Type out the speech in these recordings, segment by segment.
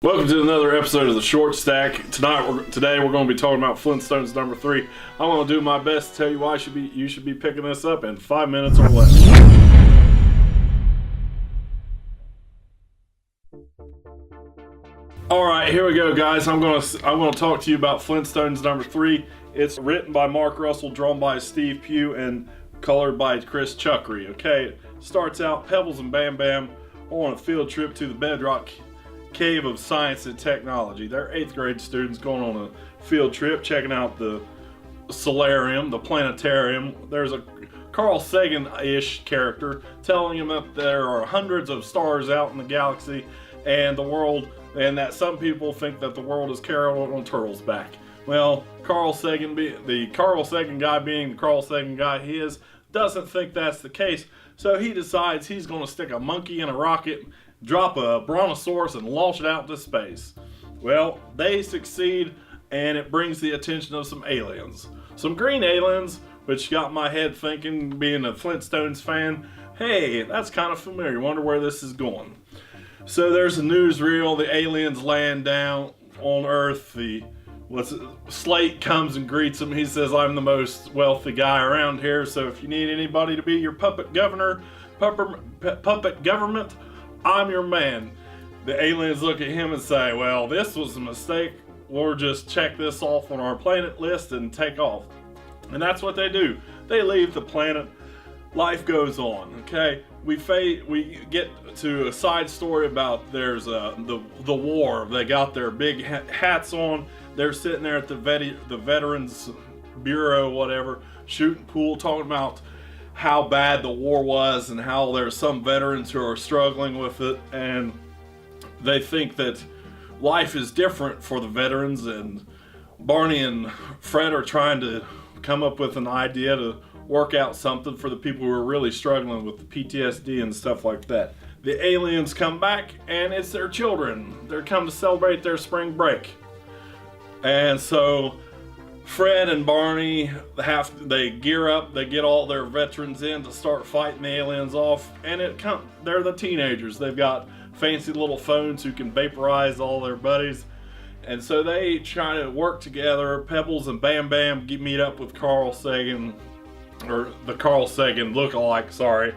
Welcome to another episode of the Short Stack. Today we're going to be talking about Flintstones number 3. I'm going to do my best to tell you why you should be picking this up in 5 minutes or less. Alright, here we go, guys. I'm going to talk to you about Flintstones number 3. It's written by Mark Russell, drawn by Steve Pugh, and colored by Chris Chuckery. Okay, it starts out Pebbles and Bam Bam on a field trip to the Bedrock Cave of Science and Technology. They're 8th grade students going on a field trip, checking out the solarium, the planetarium. There's a Carl Sagan-ish character telling them that there are hundreds of stars out in the galaxy and the world, and that some people think that the world is carried on turtles' back. Well, Carl Sagan, the Carl Sagan guy being the Carl Sagan guy he is, doesn't think that's the case. So he decides he's going to stick a monkey in a rocket, drop a brontosaurus, and launch it out into space. Well, they succeed, and it brings the attention of some aliens. Some green aliens, which got my head thinking, being a Flintstones fan, hey, that's kind of familiar. Wonder where this is going. So there's a newsreel. The aliens land down on Earth. Slate comes and greets him. He says, I'm the most wealthy guy around here, so if you need anybody to be your puppet government, I'm your man. The aliens look at him and say, well, this was a mistake. We'll just check this off on our planet list and take off. And that's what they do. They leave the planet. Life goes on, okay? We get to a side story about there's the war. They got their big hats on. They're sitting there at the Veterans Bureau, whatever, shooting pool, talking about how bad the war was and how there's some veterans who are struggling with it, and they think that life is different for the veterans, and Barney and Fred are trying to come up with an idea to work out something for the people who are really struggling with the PTSD and stuff like that. The aliens come back, and it's their children. They're come to celebrate their spring break. And so Fred and Barney they gear up, they get all their veterans in to start fighting the aliens off, and they're the teenagers. They've got fancy little phones who can vaporize all their buddies, and so they try to work together. Pebbles and Bam Bam meet up with Carl Sagan, or the Carl Sagan look-alike, sorry,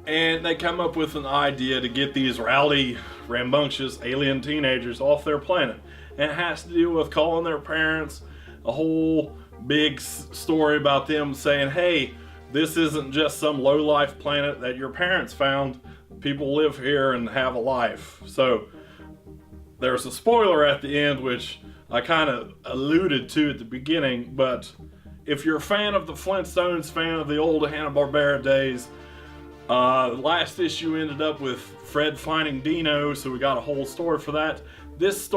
and they come up with an idea to get these rowdy, rambunctious alien teenagers off their planet, and it has to do with calling their parents. A whole big story about them saying, hey, this isn't just some low-life planet that your parents found. People live here and have a life. So there's a spoiler at the end, which I kind of alluded to at the beginning, but if you're a fan of the Flintstones, fan of the old Hanna-Barbera days, the last issue ended up with Fred finding Dino, so we got a whole story for that. This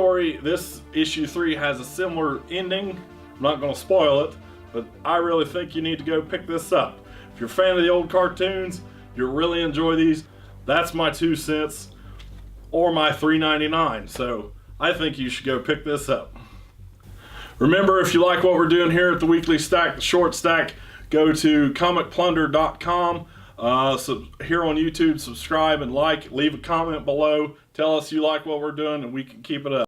issue 3 has a similar ending. I'm not going to spoil it, but I really think you need to go pick this up. If you're a fan of the old cartoons, you'll really enjoy these. That's my 2 cents, or my $3.99, so I think you should go pick this up. Remember, if you like what we're doing here at the Weekly Stack, the Short Stack, go to comicplunder.com. So here on YouTube, subscribe and like, leave a comment below. Tell us you like what we're doing and we can keep it up.